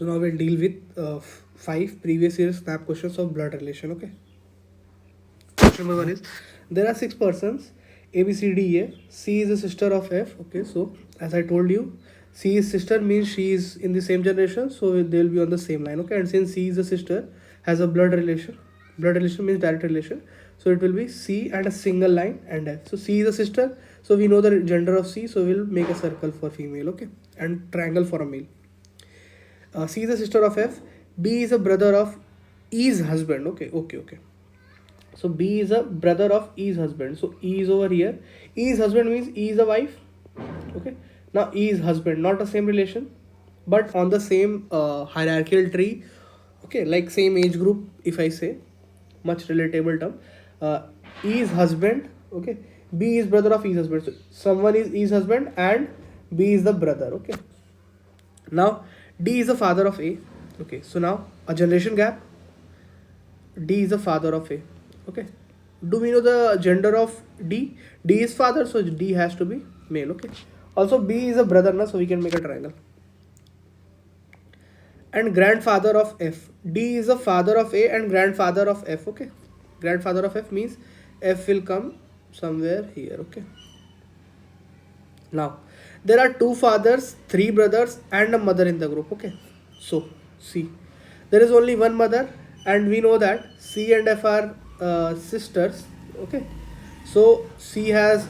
So now we'll deal with 5 previous year snap questions of blood relation. Okay. Question number 1 is, there are 6 persons A, B, C, D, E. C is a sister of F. Okay, so as I told you, C is sister means she is in the same generation, so they will be on the same line. Okay, and since C is a sister, has a blood relation. Blood relation means direct relation. So it will be C and a single line and F. So C is a sister, so we know the gender of C, so we'll make a circle for female. Okay, and triangle for a male. C is a sister of F. B is a brother of E's husband. Okay. So B is a brother of E's husband. So E is over here. E's husband means E is a wife. Okay. Now E is husband, not the same relation, but on the same hierarchical tree. Okay, like same age group. If I say, much relatable term. E is husband. Okay. B is brother of E's husband. So someone is E's husband and B is the brother. Okay. Now D is the father of A. Okay. So now a generation gap. D is the father of A. Okay. Do we know the gender of D? D is father, so D has to be male. Okay. Also B is a brother, na, so we can make a triangle. And grandfather of F. D is the father of A and grandfather of F. Okay. Grandfather of F means F will come somewhere here. Okay. Now there are 2 fathers, 3 brothers and a mother in the group. Okay. So see, there is only one mother and we know that C and F are sisters. Okay. So C has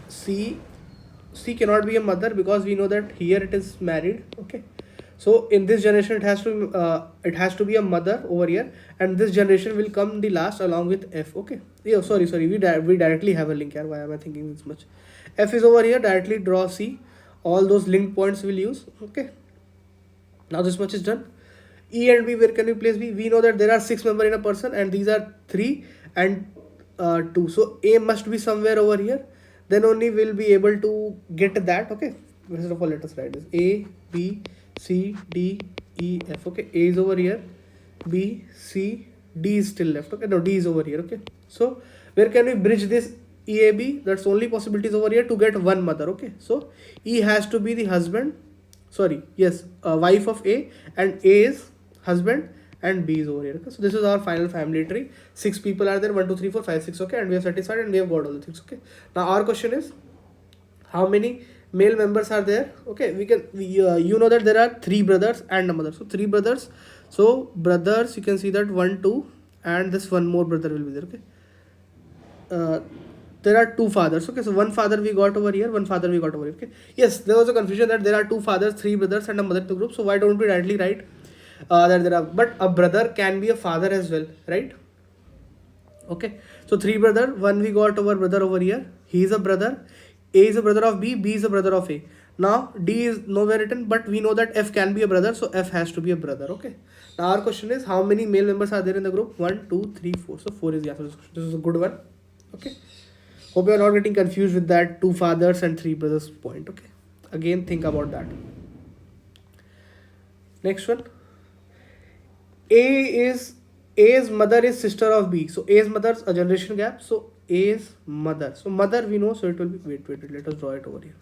C cannot be a mother because we know that here it is married. Okay. So in this generation it has to be a mother over here, and this generation will come the last along with F. Okay. Yeah, sorry. We directly have a link here. Why am I thinking this much? F is over here. Directly draw C. All those linked points will use. Okay. Now this much is done. E and B, where can we place B? We know that there are 6 members in a person and these are 3 and 2. So A must be somewhere over here. Then only we'll be able to get that. Okay. First of all, let us write this. A, B, C, D, E, F. Okay. A is over here. B, C, D is still left. Okay. No, D is over here. Okay. So where can we bridge this EAB? That's only possibilities over here to get one mother. Okay. So E has to be the husband. Sorry. Yes. Wife of A, and A is husband and B is over here. Okay. So this is our final family tree. 6 people are there. 1, 2, 3, 4, 5, 6. Okay. And we are satisfied and we have got all the things. Okay. Now our question is, how many male members are there? Okay. You know that there are 3 brothers and a mother. So 3 brothers. So brothers, you can see that 1, 2 and this one more brother will be there. Okay. There are 2 fathers. Okay. So one father we got over here, one father we got over here. Okay. Yes, there was a confusion that there are 2 fathers, 3 brothers and a mother to group. So why don't we directly write that there are, but a brother can be a father as well, right? Okay. So 3 brother, one we got over brother over here. He is a brother. A is a brother of B. B is a brother of A. Now D is nowhere written, but we know that F can be a brother, so F has to be a brother. Okay. Now our question is, how many male members are there in the group? 1, 2, 3, 4. So 4 is the answer to this question. This is a good one. Okay. Hope you are not getting confused with that 2 fathers and 3 brothers point. Okay. Again, think about that. Next one. A's mother is sister of B. So A's mother is a generation gap. So A's mother. So mother we know. So it will be, wait. Let us draw it over here.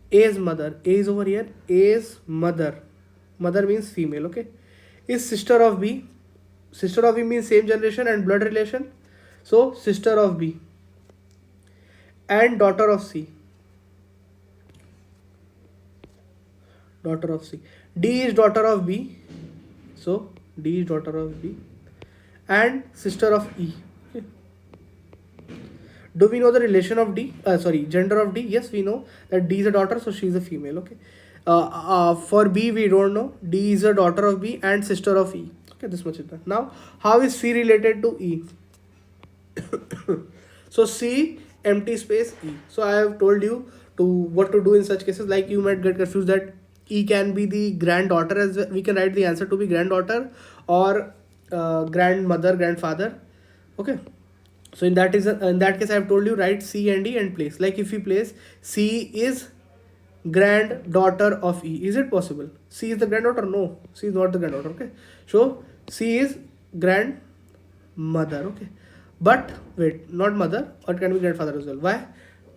A's mother. A is over here. A's mother. Mother means female. Okay. Is sister of B. Sister of B means same generation and blood relation. So sister of B. And daughter of C. Daughter of C. D is daughter of B. So D is daughter of B and sister of E. Okay. Do we know the relation of D? Gender of D? Yes, we know that D is a daughter, so she is a female. Okay. For B, we don't know. D is a daughter of B and sister of E. Okay, this much is done. Now, how is C related to E? So C, empty space, E. So I have told you what to do in such cases. Like you might get confused that E can be the granddaughter as well. We can write the answer to be granddaughter or grandmother, grandfather. Okay. So in that case, I have told you write C and E and place. Like if we place C is granddaughter of E, is it possible? C is the granddaughter? No, C is not the granddaughter. Okay. So C is grandmother. Okay. But wait, not mother, or it can be grandfather as well. Why?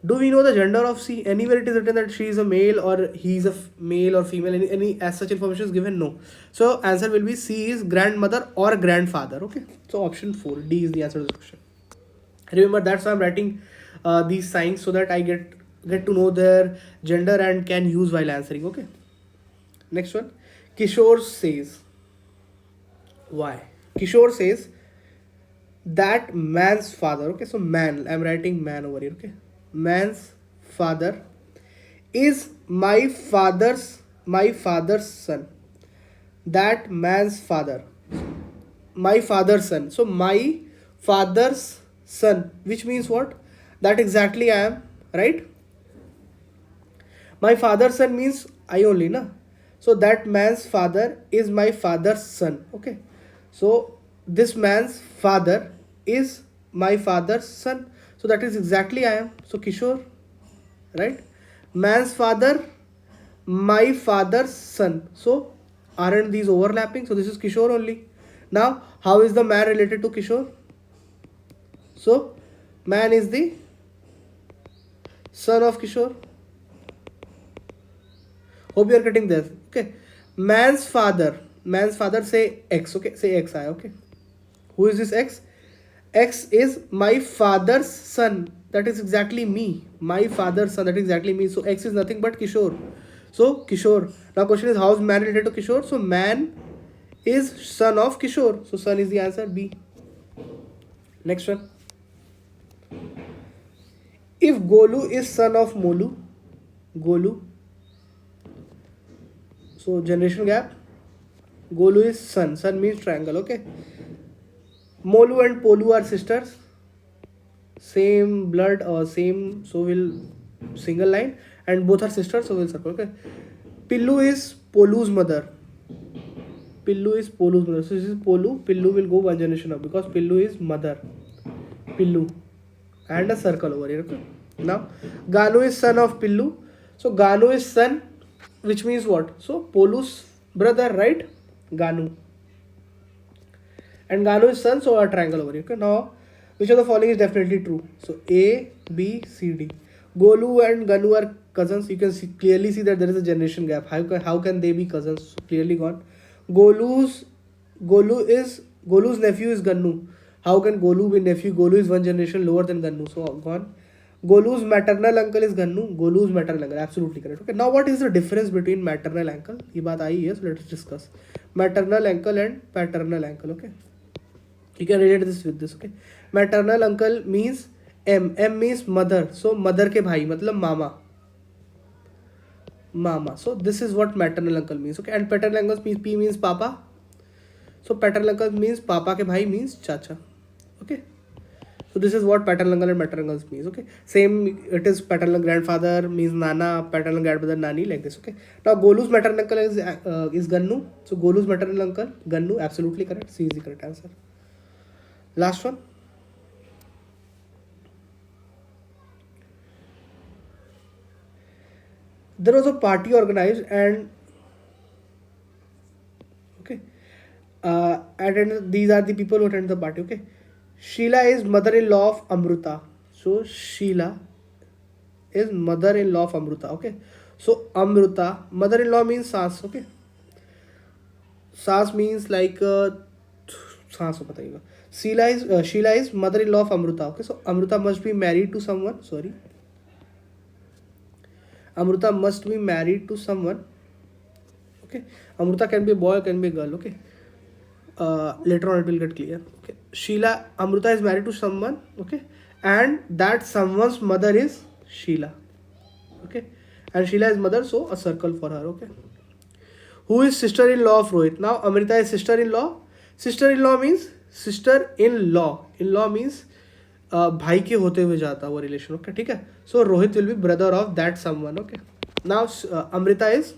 Do we know the gender of C? Anywhere it is written that she is a male or he is a male or female, any as such information is given? No. So answer will be C is grandmother or grandfather. Okay. So option 4, D is the answer to this question. Remember, that's why I'm writing these signs, so that I get to know their gender and can use while answering. Okay. Next one. Kishore says. Why? Kishore says that man's father. Okay. So man. I'm writing man over here. Okay. Man's father is my father's son. That man's father. My father's son. So my father's son, which means what? That exactly I am, right? My father's son means I only, na? So that man's father is my father's son. Okay. So this man's father is my father's son. So that is exactly I am. So Kishore, right? Man's father, my father's son. So aren't these overlapping? So this is Kishore only. Now, how is the man related to Kishore? So man is the son of Kishore. Hope you are getting this. Okay. Man's father say X. Okay. Say X I. Okay. Who is this X? X is my father's son. That is exactly me. My father's son. That is exactly me. So X is nothing but Kishore. So Kishore. Now question is, how is man related to Kishore? So man is son of Kishore. So son is the answer, B. Next one. If Golu is son of Molu, Golu. So generation gap. Golu is son. Son means triangle. Okay. Molu and Polu are sisters. Same blood or same, so will single line, and both are sisters, so will circle. Okay. Pillu is Polu's mother. Pillu is Polu's mother. So this is Polu. Pillu will go one generation up because Pillu is mother. Pillu. And a circle over here. Okay. Now Ganu is son of Pillu. So Ganu is son, which means what? So Polu's brother, right? Ganu. And Ganu is son, so a triangle over here. Okay. Now, which of the following is definitely true? So A, B, C, D. Golu and Ganu are cousins. You can clearly see that there is a generation gap. How can they be cousins? So clearly gone. Golu's nephew is Ganu. How can Golu be nephew? Golu is one generation lower than Ganu, so gone. Golu's maternal uncle is Ganu. Golu's maternal uncle, absolutely correct. Okay, now what is the difference between maternal uncle? ये बात आई है, so let us discuss. Maternal uncle and paternal uncle. Okay, you can relate this with this. Okay, maternal uncle means M. M means mother. So mother के भाई मतलब मामा. Mama. So this is what maternal uncle means. Okay, and paternal uncle means P means papa. So paternal uncle means papa के भाई means chacha. Okay. So this is what paternal uncle and maternal uncle means. Okay. Same, it is paternal grandfather means nana, paternal grandmother nani, like this. Okay. Now Golu's maternal uncle is Gannu. So Golu's maternal uncle Gannu, absolutely correct. C is the correct answer. Last one. There was a party organized and okay, and these are the people who attend the party. Okay, Sheila is mother-in-law of Amruta. So Sheila is mother-in-law of Amruta. Okay, so Amruta, mother-in-law means saas. Okay, saas means like saas ho bataiga. Sheila is mother-in-law of Amruta. Okay, so Amruta must be married to someone. Sorry. Amruta must be married to someone. Okay, Amruta can be a boy, can be a girl. Okay, later on it will get clear. Okay, Amruta is married to someone. Okay, and that someone's mother is Sheila. Okay, and Sheila is mother, so a circle for her. Okay, who is sister-in-law of Rohit? Now Amrita is sister-in-law. Sister-in-law means sister-in-law. In-law means भाई के होते हुए जाता वो relation. Okay, ठीक है. So Rohit will be brother of that someone. Okay, now Amrita is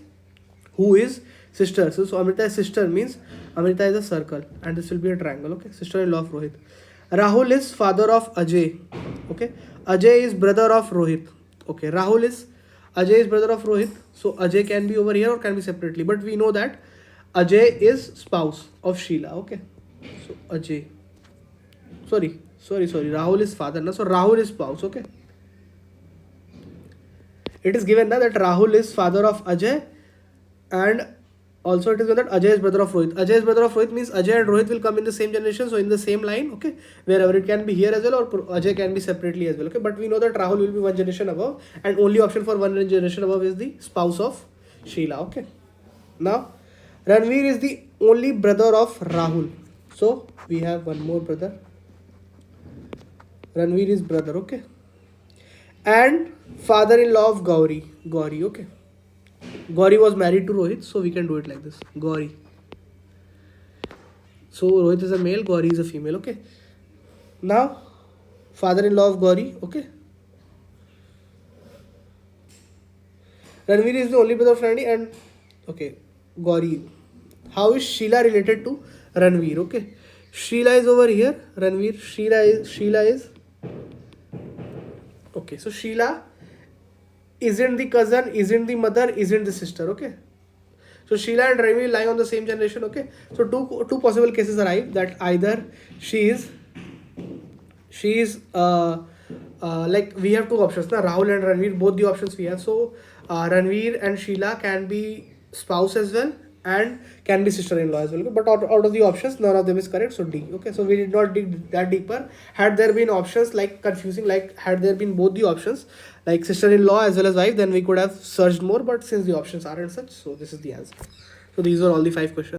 who is sister. So Amrita is sister means Amrita is a circle and this will be a triangle. Okay, sister-in-law of Rohit. Rahul is father of Ajay. Okay, Ajay is brother of Rohit. Okay, Ajay is brother of Rohit. So Ajay can be over here or can be separately, but we know that Ajay is spouse of Sheila. Okay, so Ajay, sorry, Rahul is father. No, so Rahul is spouse. Okay, it is given now that Rahul is father of Ajay, and also it is given that Ajay is brother of Rohit. Ajay is brother of Rohit means Ajay and Rohit will come in the same generation, so in the same line, okay, wherever it can be here as well, or Ajay can be separately as well, okay. But we know that Rahul will be one generation above, and only option for one generation above is the spouse of Sheila, okay. Now Ranveer is the only brother of Rahul, so we have one more brother. Ranveer is brother, okay, and father-in-law of Gauri, okay. Gauri was married to Rohit, so we can do it like this. Gauri. So Rohit is a male, Gauri is a female, okay. Now, father-in-law of Gauri, okay. Ranveer is the only brother of Randy, and okay, Gauri. How is Sheila related to Ranveer? Okay, Sheila is over here. Ranveer, Sheila is okay. So Sheila isn't the cousin, isn't the mother, isn't the sister, okay. So Sheila and Ranveer lie on the same generation, okay. So two possible cases arrive, that either she is like we have two options now, Rahul and Ranveer, both the options we have. So Ranveer and Sheila can be spouse as well and can be sister-in-law as well, okay? But out of the options, none of them is correct, so D, okay. So we did not dig that deeper. Had there been options like confusing, like had there been both the options like sister-in-law as well as wife, then we could have searched more, but since the options aren't such, so this is the answer. So these are all the 5 questions.